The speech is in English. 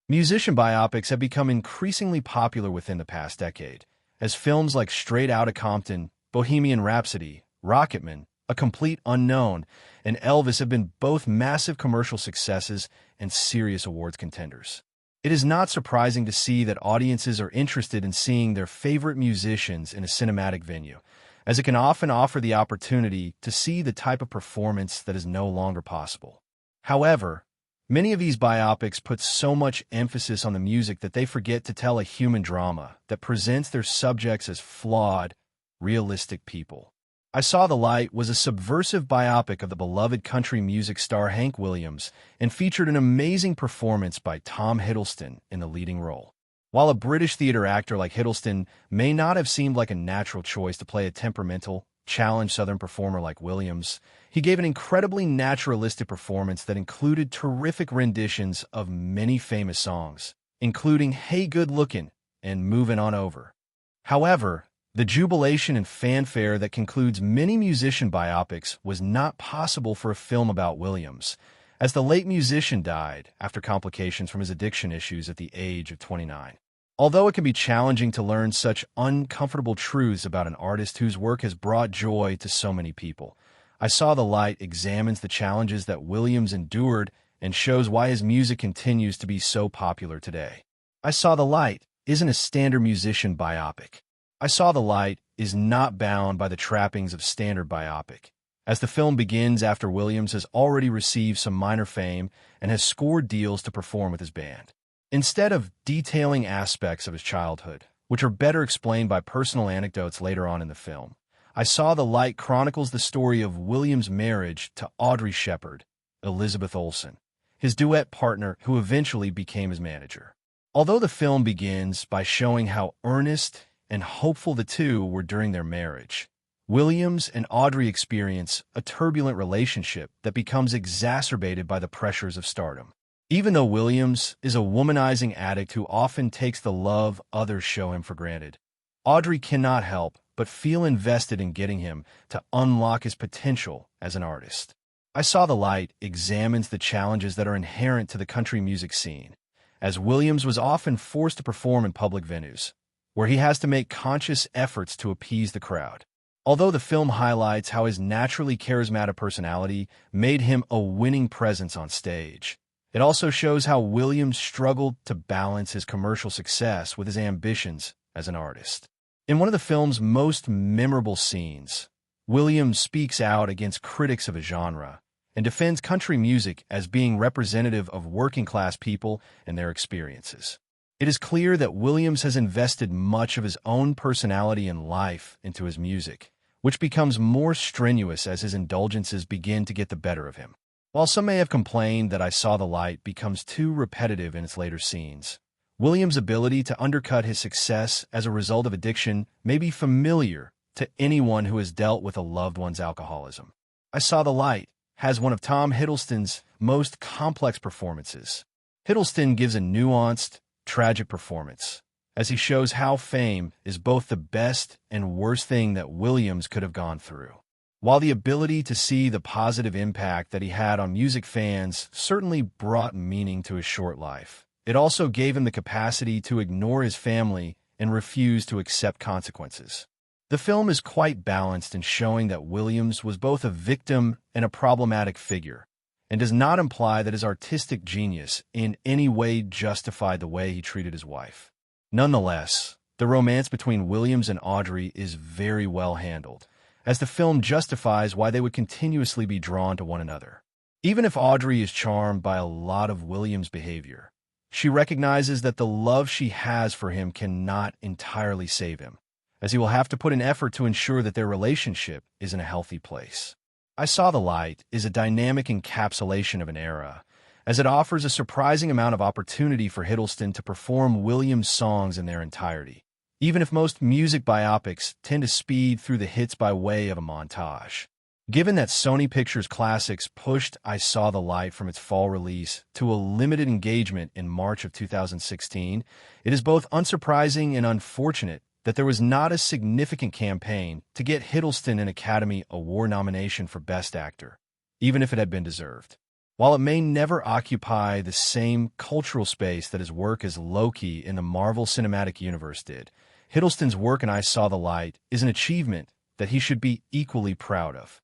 Musician biopics have become increasingly popular within the past decade, as films like Straight Outta Compton, Bohemian Rhapsody, Rocketman, A Complete Unknown, and Elvis have been both massive commercial successes and serious awards contenders. It is not surprising to see that audiences are interested in seeing their favorite musicians in a cinematic venue, as it can often offer the opportunity to see the type of performance that is no longer possible. However, many of these biopics put so much emphasis on the music that they forget to tell a human drama that presents their subjects as flawed, realistic people. I Saw the Light was a subversive biopic of the beloved country music star Hank Williams and featured an amazing performance by Tom Hiddleston in the leading role. While a British theater actor like Hiddleston may not have seemed like a natural choice to play a temperamental, challenged Southern performer like Williams, he gave an incredibly naturalistic performance that included terrific renditions of many famous songs, including Hey Good Lookin' and Movin' On Over. However, the jubilation and fanfare that concludes many musician biopics was not possible for a film about Williams, as the late musician died after complications from his addiction issues at the age of 29. Although it can be challenging to learn such uncomfortable truths about an artist whose work has brought joy to so many people, I Saw the Light examines the challenges that Williams endured and shows why his music continues to be so popular today. I Saw the Light isn't a standard musician biopic. I Saw the Light is not bound by the trappings of standard biopic, as the film begins after Williams has already received some minor fame and has scored deals to perform with his band. Instead of detailing aspects of his childhood, which are better explained by personal anecdotes later on in the film, I Saw the Light chronicles the story of Williams' marriage to Audrey Shepard, Elizabeth Olsen, his duet partner who eventually became his manager. Although the film begins by showing how earnest and hopeful the two were during their marriage, Williams and Audrey experience a turbulent relationship that becomes exacerbated by the pressures of stardom. Even though Williams is a womanizing addict who often takes the love others show him for granted, Audrey cannot help but feel invested in getting him to unlock his potential as an artist. I Saw the Light examines the challenges that are inherent to the country music scene, as Williams was often forced to perform in public venues, where he has to make conscious efforts to appease the crowd. Although the film highlights how his naturally charismatic personality made him a winning presence on stage, it also shows how Williams struggled to balance his commercial success with his ambitions as an artist. In one of the film's most memorable scenes, Williams speaks out against critics of a genre and defends country music as being representative of working-class people and their experiences. It is clear that Williams has invested much of his own personality and life into his music, which becomes more strenuous as his indulgences begin to get the better of him. While some may have complained that I Saw the Light becomes too repetitive in its later scenes, Williams' ability to undercut his success as a result of addiction may be familiar to anyone who has dealt with a loved one's alcoholism. I Saw the Light has one of Tom Hiddleston's most complex performances. Hiddleston gives a nuanced, tragic performance, as he shows how fame is both the best and worst thing that Williams could have gone through. While the ability to see the positive impact that he had on music fans certainly brought meaning to his short life, it also gave him the capacity to ignore his family and refuse to accept consequences. The film is quite balanced in showing that Williams was both a victim and a problematic figure, and does not imply that his artistic genius in any way justified the way he treated his wife. Nonetheless, the romance between Williams and Audrey is very well handled, as the film justifies why they would continuously be drawn to one another. Even if Audrey is charmed by a lot of Williams' behavior, she recognizes that the love she has for him cannot entirely save him, as he will have to put an effort to ensure that their relationship is in a healthy place. I Saw the Light is a dynamic encapsulation of an era, as it offers a surprising amount of opportunity for Hiddleston to perform Williams' songs in their entirety, even if most music biopics tend to speed through the hits by way of a montage. Given that Sony Pictures Classics pushed I Saw the Light from its fall release to a limited engagement in March of 2016, it is both unsurprising and unfortunate that there was not a significant campaign to get Hiddleston an Academy Award nomination for Best Actor, even if it had been deserved. While it may never occupy the same cultural space that his work as Loki in the Marvel Cinematic Universe did, Hiddleston's work in I Saw the Light is an achievement that he should be equally proud of.